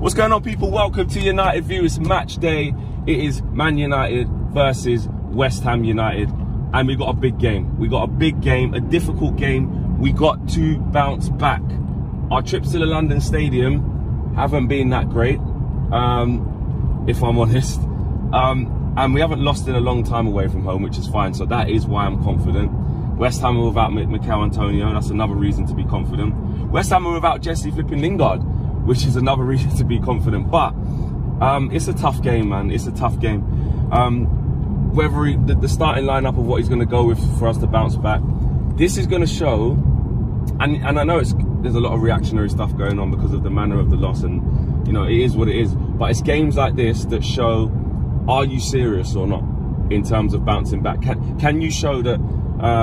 What's going on, people? Welcome to United View. It's match day. It is Man United versus West Ham United, and we got a big game. We got a big game, a difficult game. We got to bounce back. Our trips to the London Stadium haven't been that great, if I'm honest. And we haven't lost in a long time away from home, which is fine. So that is why I'm confident. West Ham are without Mikel Antonio. That's another reason to be confident. West Ham are without Jesse flipping Lingard, which is another reason to be confident. But it's a tough game, man. It's a tough game. Whether the starting lineup of what he's going to go with for us to bounce back, this is going to show. And I know there's a lot of reactionary stuff going on because of the manner of the loss, and you know it is what it is. But it's games like this that show, are you serious or not in terms of bouncing back? Can you show that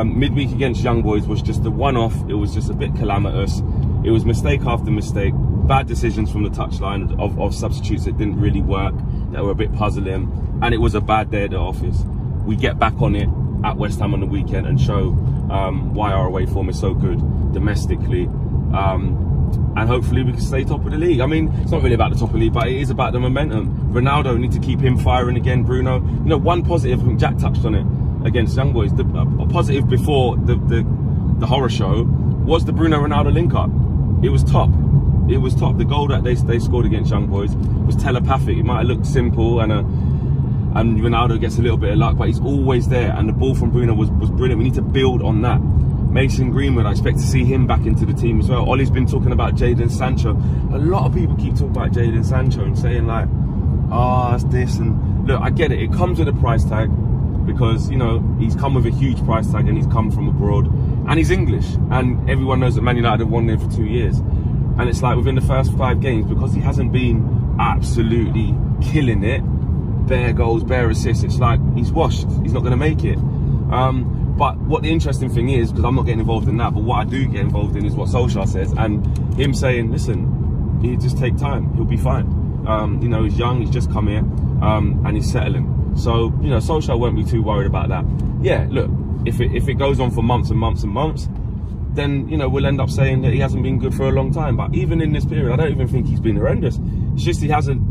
midweek against Young Boys was just a one-off? It was just a bit calamitous. It was mistake after mistake, bad decisions from the touchline of substitutes that didn't really work, that were a bit puzzling, and it was a bad day at the office. We get back on it at West Ham on the weekend and show why our away form is so good domestically, and hopefully we can stay top of the league. I mean, it's not really about the top of the league, but it is about the momentum. Ronaldo, need to keep him firing again. Bruno, you know, one positive, I think Jack touched on it against Young Boys. A positive before the horror show was the Bruno Ronaldo link up. It was top. It was top. The goal that they scored against Young Boys was telepathic. It might have looked simple, and Ronaldo gets a little bit of luck, but he's always there. And the ball from Bruno was brilliant. We need to build on that. Mason Greenwood, I expect to see him back into the team as well. Ollie's been talking about Jadon Sancho. A lot of people keep talking about Jadon Sancho and saying like, oh, it's this. And look, I get it. It comes with a price tag because, you know, he's come with a huge price tag and he's come from abroad. And he's English. And everyone knows that Man United have won there for 2 years. And it's like within the first 5 games, because he hasn't been absolutely killing it, bare goals, bare assists, it's like he's washed. He's not going to make it. But what the interesting thing is, because I'm not getting involved in that, but what I do get involved in is what Solskjaer says, and him saying, listen, he just take time, he'll be fine. You know, he's young, he's just come here, and he's settling. So, you know, Solskjaer won't be too worried about that. Yeah, look, if it goes on for months and months and months, then, you know, we'll end up saying that he hasn't been good for a long time. But even in this period, I don't even think he's been horrendous. It's just he hasn't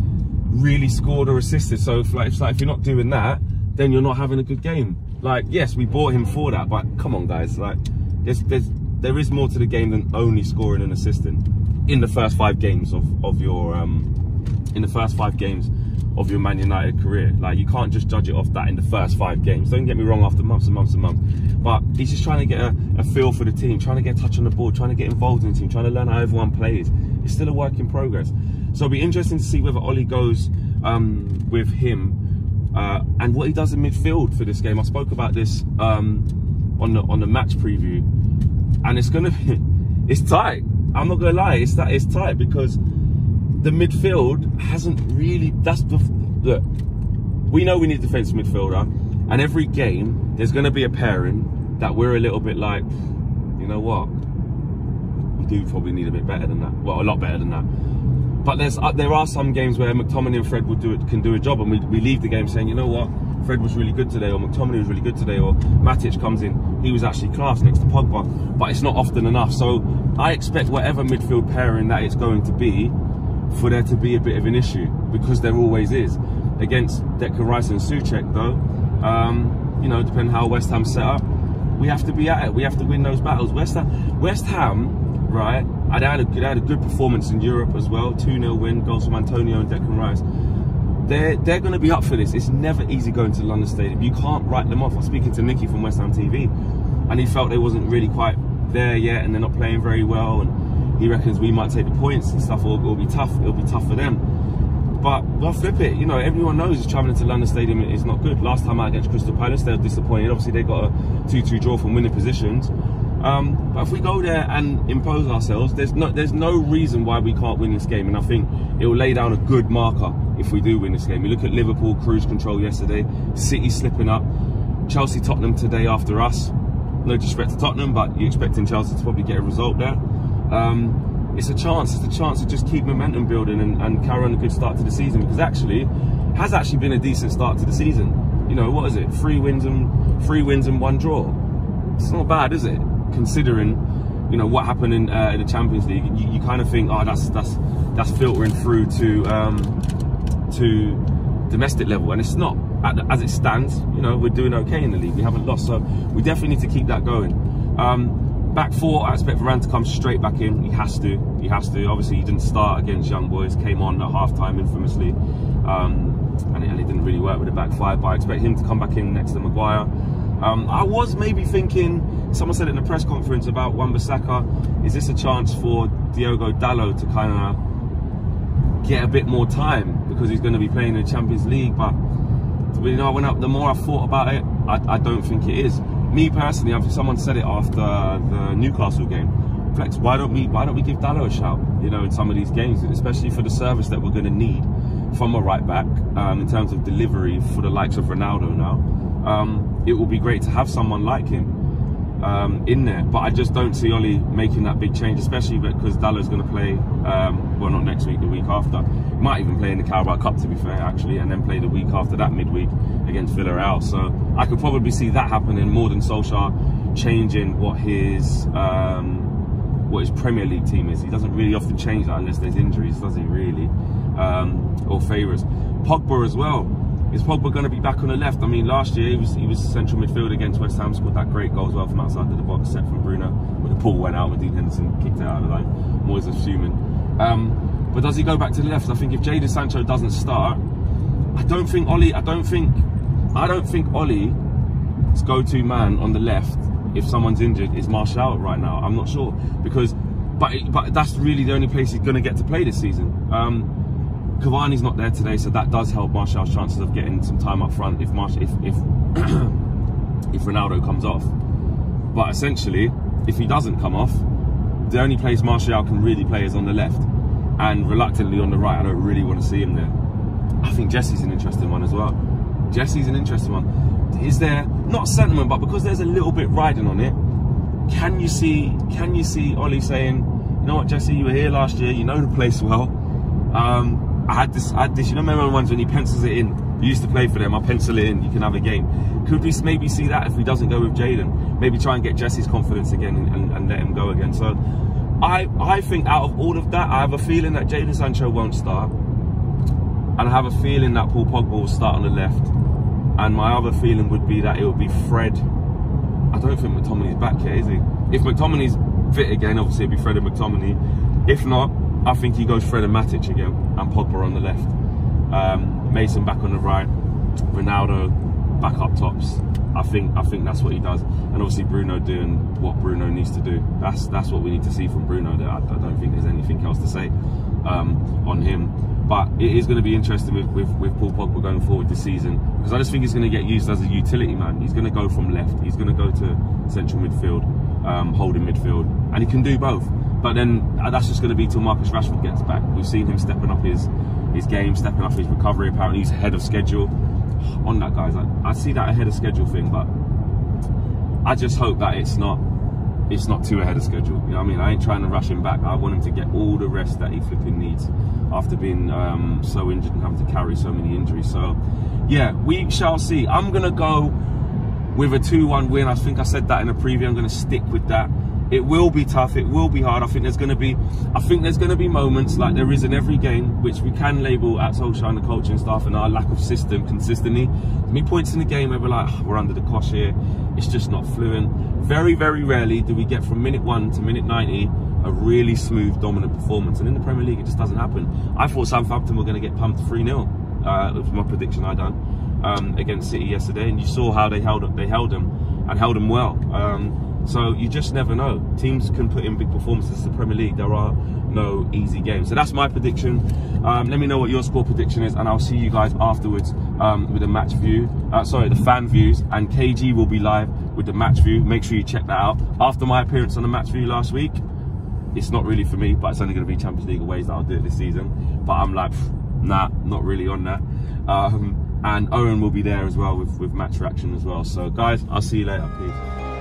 really scored or assisted. So it's like if you're not doing that, then you're not having a good game. Like, yes, we bought him for that, but come on, guys. Like, there is more to the game than only scoring and assisting in the first 5 games of your Man United career. Like, you can't just judge it off that in the first 5 games. Don't get me wrong, after months and months and months. But he's just trying to get a feel for the team, trying to get a touch on the ball, trying to get involved in the team, trying to learn how everyone plays. It's still a work in progress. So it'll be interesting to see whether Ollie goes with him and what he does in midfield for this game. I spoke about this on the match preview, and it's tight. I'm not gonna lie, it's tight because the midfield hasn't really. Look, we know we need a defensive midfielder, and every game there's going to be a pairing that we're a little bit like, you know what, we do probably need a bit better than that. Well, a lot better than that. But there are some games where McTominay and Fred can do a job, and we leave the game saying, you know what, Fred was really good today, or McTominay was really good today, or Matic comes in, he was actually class next to Pogba. But it's not often enough. So I expect whatever midfield pairing that it's going to be, for there to be a bit of an issue, because there always is. Against Declan Rice and Souček, though, you know, depending how West Ham set up, we have to be at it. We have to win those battles. West Ham, right? They had a good performance in Europe as well. 2-0 win, goals from Antonio and Declan Rice. They're going to be up for this. It's never easy going to London Stadium. You can't write them off. I was speaking to Nicky from West Ham TV, and he felt they wasn't really quite there yet, and they're not playing very well. And he reckons we might take the points and stuff, or it'll be tough. It'll be tough for them. But we'll flip it. You know, everyone knows travelling to London Stadium is not good. Last time out against Crystal Palace, they were disappointed. Obviously, they got a 2-2 draw from winning positions. But if we go there and impose ourselves, there's no reason why we can't win this game. And I think it will lay down a good marker if we do win this game. We look at Liverpool cruise control yesterday, City slipping up, Chelsea, Tottenham today after us. No disrespect to Tottenham, but you're expecting Chelsea to probably get a result there. It's a chance to just keep momentum building and carry on a good start to the season, because has actually been a decent start to the season. You know, what is it? 3 wins and 1 draw. It's not bad, is it? Considering you know, what happened in the Champions League, you kind of think, oh, that's filtering through to domestic level, and it's not. As it stands, you know, we're doing okay in the league. We haven't lost, so we definitely need to keep that going. Back four, I expect Varane to come straight back in. He has to. Obviously, he didn't start against Young Boys. Came on at half-time infamously, and it didn't really work with the back five. But I expect him to come back in next to Maguire. I was maybe thinking, someone said it in a press conference about Wan-Bissaka, is this a chance for Diogo Dalot to kind of get a bit more time because he's going to be playing in the Champions League? But you know, the more I thought about it, I don't think it is. Me personally, someone said it after the Newcastle game. Flex, why don't we give Dalot a shout? You know, in some of these games, especially for the service that we're going to need from a right back in terms of delivery for the likes of Ronaldo now. It will be great to have someone like him in there, but I just don't see Oli making that big change, especially because Dalot's going to play, well, not next week, the week after. He might even play in the Carabao Cup, to be fair, actually, and then play the week after that, midweek, against Villarreal. So I could probably see that happening more than Solskjaer changing what his Premier League team is. He doesn't really often change that unless there's injuries, does he, really? Or favours. Pogba as well. Is Pogba going to be back on the left? I mean, last year he was central midfield against West Ham, scored that great goal as well from outside the box, set from Bruno, where the ball went out, with Dean Henderson kicked it out of the line. Moyes is fuming. But does he go back to the left? I think if Jadon Sancho doesn't start, I don't think Oli's go-to man on the left, if someone's injured, is Martial right now. I'm not sure, because but that's really the only place he's going to get to play this season. Cavani's not there today, so that does help Martial's chances of getting some time up front if Ronaldo comes off. But essentially, if he doesn't come off, the only place Martial can really play is on the left, and reluctantly on the right. I don't really want to see him there. I think Jesse's an interesting one as well. Jesse's an interesting one. Is there not sentiment, but because there's a little bit riding on it, can you see Oli saying, you know what, Jesse, you were here last year, you know the place well. I had this, you know, remember the ones when he pencils it in? You used to play for them, I pencil it in, you can have a game. Could we maybe see that if he doesn't go with Jadon? Maybe try and get Jesse's confidence again and let him go again. So I think out of all of that, I have a feeling that Jadon Sancho won't start. And I have a feeling that Paul Pogba will start on the left. And my other feeling would be that it would be Fred. I don't think McTominay's back yet, is he? If McTominay's fit again, obviously it'd be Fred and McTominay. If not, I think he goes Fred and Matic again, and Pogba on the left. Mason back on the right, Ronaldo back up tops. I think that's what he does, and obviously Bruno doing what Bruno needs to do. That's what we need to see from Bruno. I don't think there's anything else to say on him. But it is going to be interesting with Paul Pogba going forward this season, because I just think he's going to get used as a utility man. He's going to go from left, he's going to go to central midfield, holding midfield, and he can do both. But then that's just going to be till Marcus Rashford gets back. We've seen him stepping up his game, stepping up his recovery. Apparently he's ahead of schedule on that, guys. I see that ahead of schedule thing, but I just hope that it's not too ahead of schedule. You know what I mean? I ain't trying to rush him back. I want him to get all the rest that he flipping needs after being so injured and having to carry so many injuries. So yeah, we shall see. I'm going to go with a 2-1 win. I think I said that in a preview. I'm going to stick with that. It will be tough, it will be hard. I think there's going to be moments, like there is in every game, which we can label at Solskjaer and the coaching staff and our lack of system consistently. There'll be points in the game where we're like, oh, we're under the cosh here, it's just not fluent. Very, very rarely do we get from minute 1 to minute 90 a really smooth, dominant performance. And in the Premier League, it just doesn't happen. I thought Southampton were going to get pumped 3-0. It was my prediction I done against City yesterday, and you saw how they held them and held them well. So you just never know. Teams can put in big performances in the Premier League. There are no easy games. So that's my prediction. Let me know what your score prediction is, and I'll see you guys afterwards with the match view. The fan views, and KG will be live with the match view. Make sure you check that out. After my appearance on the match view last week, it's not really for me, but it's only going to be Champions League aways that I'll do it this season. But I'm like, nah, not really on that. And Owen will be there as well with match reaction as well. So guys, I'll see you later. Peace.